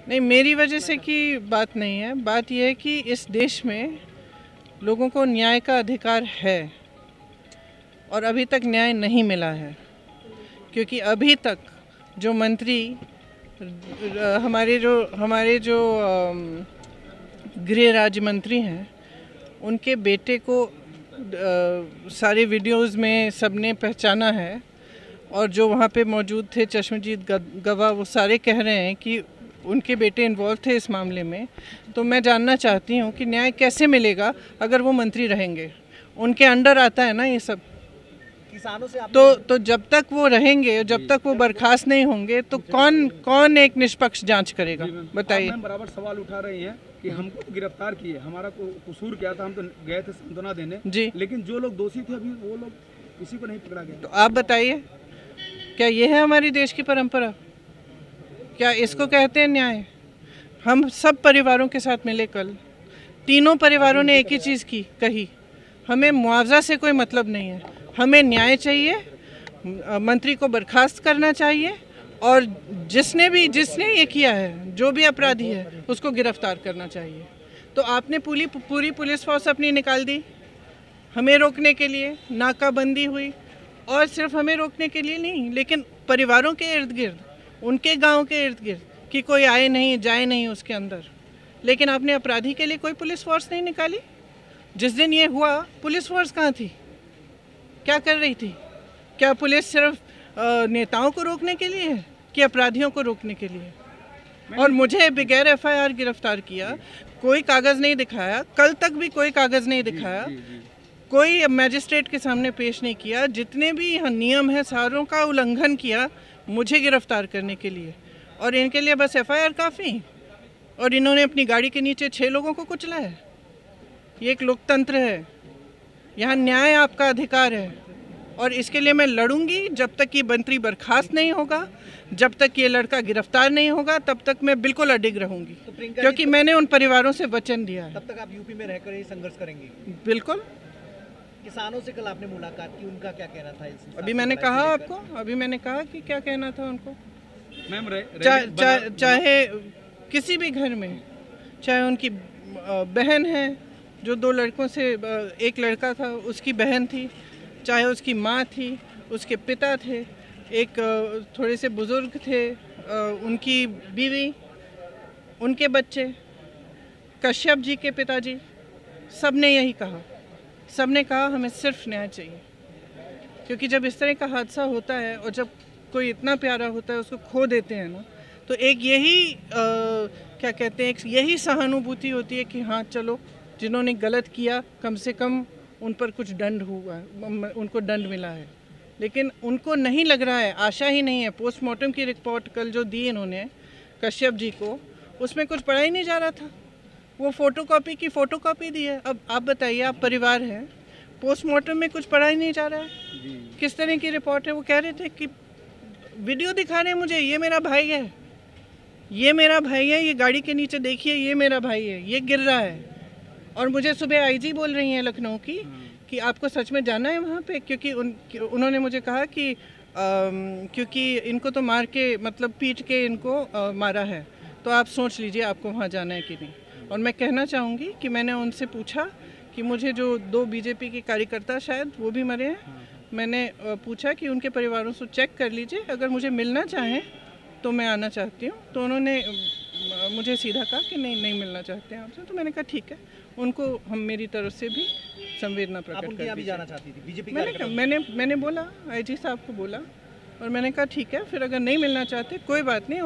नहीं, मेरी वजह से की बात नहीं है। बात यह है कि इस देश में लोगों को न्याय का अधिकार है और अभी तक न्याय नहीं मिला है, क्योंकि अभी तक जो मंत्री हमारे जो गृह राज्य मंत्री हैं, उनके बेटे को सारे वीडियोस में सबने पहचाना है और जो वहाँ पे मौजूद थे चश्मदीद गवाह, वो सारे कह रहे हैं कि उनके बेटे इन्वॉल्व थे इस मामले में। तो मैं जानना चाहती हूँ कि न्याय कैसे मिलेगा अगर वो मंत्री रहेंगे, उनके अंडर आता है ना ये सब। किसानों से तो जब तक वो रहेंगे, जब तक वो बर्खास्त नहीं होंगे, तो कौन एक निष्पक्ष जांच करेगा, बताइए। हम बराबर सवाल उठा रही हैं कि हमको तो गिरफ्तार किए, हमारा कसूर क्या था, हम तो गए थे सांत्वना देने जी, लेकिन जो लोग दोषी थे अभी वो लोग किसी को नहीं पकड़ा गया। तो आप बताइए, क्या ये है हमारी देश की परंपरा? क्या इसको कहते हैं न्याय? हम सब परिवारों के साथ मिले कल, तीनों परिवारों ने एक ही चीज़ कही, हमें मुआवजा से कोई मतलब नहीं है, हमें न्याय चाहिए, मंत्री को बर्खास्त करना चाहिए और जिसने ये किया है, जो भी अपराधी है, उसको गिरफ्तार करना चाहिए। तो आपने पूरी पुलिस फोर्स अपनी निकाल दी हमें रोकने के लिए, नाकाबंदी हुई, और सिर्फ हमें रोकने के लिए नहीं, लेकिन परिवारों के इर्द गिर्द, उनके गांव के इर्द गिर्द, कि कोई आए नहीं जाए नहीं उसके अंदर। लेकिन आपने अपराधी के लिए कोई पुलिस फोर्स नहीं निकाली। जिस दिन ये हुआ, पुलिस फोर्स कहाँ थी? क्या कर रही थी? क्या पुलिस सिर्फ नेताओं को रोकने के लिए है कि अपराधियों को रोकने के लिए? और मुझे बगैर एफआईआर गिरफ्तार किया, कोई कागज़ नहीं दिखाया, कल तक भी कोई कागज़ नहीं दिखाया, कोई मैजिस्ट्रेट के सामने पेश नहीं किया, जितने भी यहाँ नियम है सारों का उल्लंघन किया मुझे गिरफ्तार करने के लिए, और इनके लिए बस एफआईआर काफ़ी। और इन्होंने अपनी गाड़ी के नीचे 6 लोगों को कुचला है। ये एक लोकतंत्र है, यहाँ न्याय आपका अधिकार है, और इसके लिए मैं लड़ूंगी जब तक ये मंत्री बर्खास्त नहीं होगा, जब तक ये लड़का गिरफ्तार नहीं होगा, तब तक मैं बिल्कुल अडिग रहूंगी, क्योंकि मैंने उन परिवारों से वचन दिया है। तब तक आप यूपी में रहकर ये संघर्ष करेंगी? बिल्कुल। किसानों से कल आपने मुलाकात की, उनका क्या कहना था इस? अभी मैंने कहा आपको, अभी मैंने कहा कि क्या कहना था उनको। मैम चाहे किसी भी घर में, चाहे उनकी बहन है, जो 2 लड़कों से एक लड़का था, उसकी बहन थी, चाहे उसकी माँ थी, उसके पिता थे, एक थोड़े से बुज़ुर्ग थे, उनकी बीवी, उनके बच्चे, कश्यप जी के पिताजी, सब ने यही कहा। सब ने कहा हमें सिर्फ न्याय चाहिए, क्योंकि जब इस तरह का हादसा होता है और जब कोई इतना प्यारा होता है उसको खो देते हैं ना, तो एक यही क्या कहते हैं, एक यही सहानुभूति होती है कि हाँ चलो, जिन्होंने गलत किया कम से कम उन पर कुछ दंड हुआ, उनको दंड मिला है। लेकिन उनको नहीं लग रहा है, आशा ही नहीं है। पोस्टमार्टम की रिपोर्ट कल जो दी इन्होंने कश्यप जी को, उसमें कुछ पढ़ा ही नहीं जा रहा था, वो फ़ोटोकॉपी की फ़ोटोकॉपी दी है। अब आप बताइए, आप परिवार हैं, पोस्टमार्टम में कुछ पढ़ा ही नहीं जा रहा है। किस तरह की रिपोर्ट है? वो कह रहे थे कि वीडियो दिखा रहे हैं मुझे, ये मेरा भाई है, ये मेरा भाई है, ये गाड़ी के नीचे देखिए, ये मेरा भाई है, ये गिर रहा है। और मुझे सुबह आईजी बोल रही हैं लखनऊ की कि आपको सच में जाना है वहाँ पे, क्योंकि उन्होंने मुझे कहा कि क्योंकि इनको तो मार के, मतलब पीट के इनको मारा है, तो आप सोच लीजिए आपको वहाँ जाना है कि नहीं। और मैं कहना चाहूँगी कि मैंने उनसे पूछा कि मुझे जो 2 बीजेपी के कार्यकर्ता, शायद वो भी मरे हैं, मैंने पूछा कि उनके परिवारों से चेक कर लीजिए, अगर मुझे मिलना चाहें तो मैं आना चाहती हूँ। तो उन्होंने मुझे सीधा कहा कि नहीं मिलना चाहते हैं आपसे। तो मैंने कहा ठीक है, उनको हम मेरी तरफ से भी संवेदना प्रकट कर दी। जाना चाहती थी बीजेपी? मैंने बोला, आईजी साहब को बोला, और मैंने कहा ठीक है, फिर अगर नहीं मिलना चाहते कोई बात नहीं,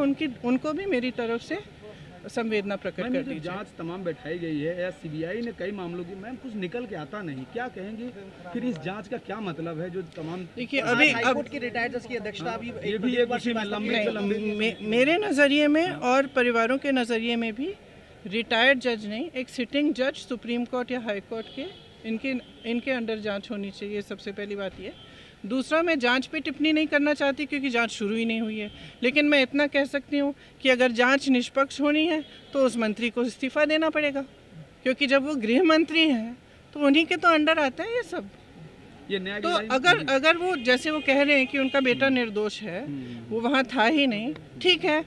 उनको भी मेरी तरफ से संवेदना प्रकट कर दी। जांच तमाम बैठाई गई है या सीबीआई ने कई मामलों की, मैम कुछ निकल के आता नहीं, क्या कहेंगे फिर इस जांच का क्या मतलब है? जो तमाम, देखिए, अभी हाईकोर्ट की रिटायर्ड जज की अध्यक्षता भी ये भी एक उसी में लंबी मेरे नज़रिए में और परिवारों के नज़रिए में भी रिटायर्ड जज नहीं, एक सिटिंग जज सुप्रीम कोर्ट या हाई कोर्ट के, इनके अंडर जांच होनी चाहिए। सबसे पहली बात ये। दूसरा, मैं जांच पे टिप्पणी नहीं करना चाहती क्योंकि जांच शुरू ही नहीं हुई है, लेकिन मैं इतना कह सकती हूँ कि अगर जांच निष्पक्ष होनी है तो उस मंत्री को इस्तीफ़ा देना पड़ेगा, क्योंकि जब वो गृह मंत्री हैं तो उन्हीं के तो अंडर आता है ये सब। तो अगर वो, जैसे वो कह रहे हैं कि उनका बेटा निर्दोष है, वो वहाँ था ही नहीं, ठीक है,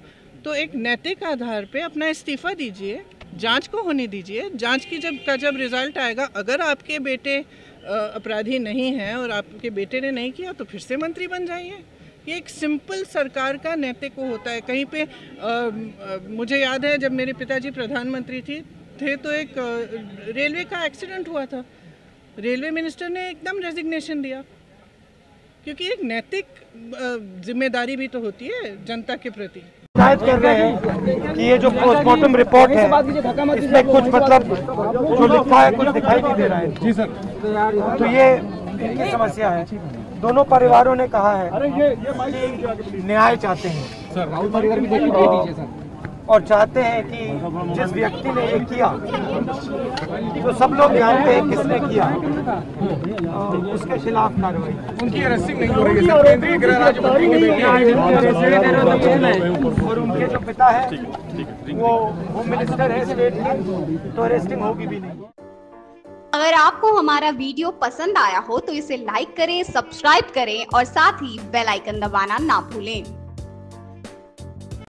तो एक नैतिक आधार पे अपना इस्तीफा दीजिए, जांच को होने दीजिए। जांच की जब रिजल्ट आएगा, अगर आपके बेटे अपराधी नहीं हैं और आपके बेटे ने नहीं किया तो फिर से मंत्री बन जाइए। ये एक सिंपल सरकार का नैतिक वो होता है। कहीं पे मुझे याद है जब मेरे पिताजी प्रधानमंत्री थे तो एक रेलवे का एक्सीडेंट हुआ था, रेलवे मिनिस्टर ने एकदम रेजिग्नेशन दिया, क्योंकि एक नैतिक जिम्मेदारी भी तो होती है जनता के प्रति। शिकायत कर रहे हैं कि ये जो पोस्टमार्टम रिपोर्ट है इसमें कुछ मतलब जो लिखा है कुछ दिखाई नहीं दे रहा है। जी सर, तो ये इनकी समस्या है। दोनों परिवारों ने कहा है कि न्याय चाहते हैं सर, राहुल परिवार भी देखिए और चाहते हैं कि जिस व्यक्ति ने ये किया तो सब लोग जानते हैं किसने किया, उसके खिलाफ कार्रवाई। उनकी अरेस्टिंग नहीं हो रही है सर, केंद्रीय गृह राज्य मंत्री के बेटे और उनके जो पिता है वो होम मिनिस्टर है स्टेट के, तो अरेस्टिंग होगी भी नहीं। अगर आपको हमारा वीडियो पसंद आया हो तो इसे लाइक करें, सब्सक्राइब करें और साथ ही बेल आइकन दबाना ना भूलें।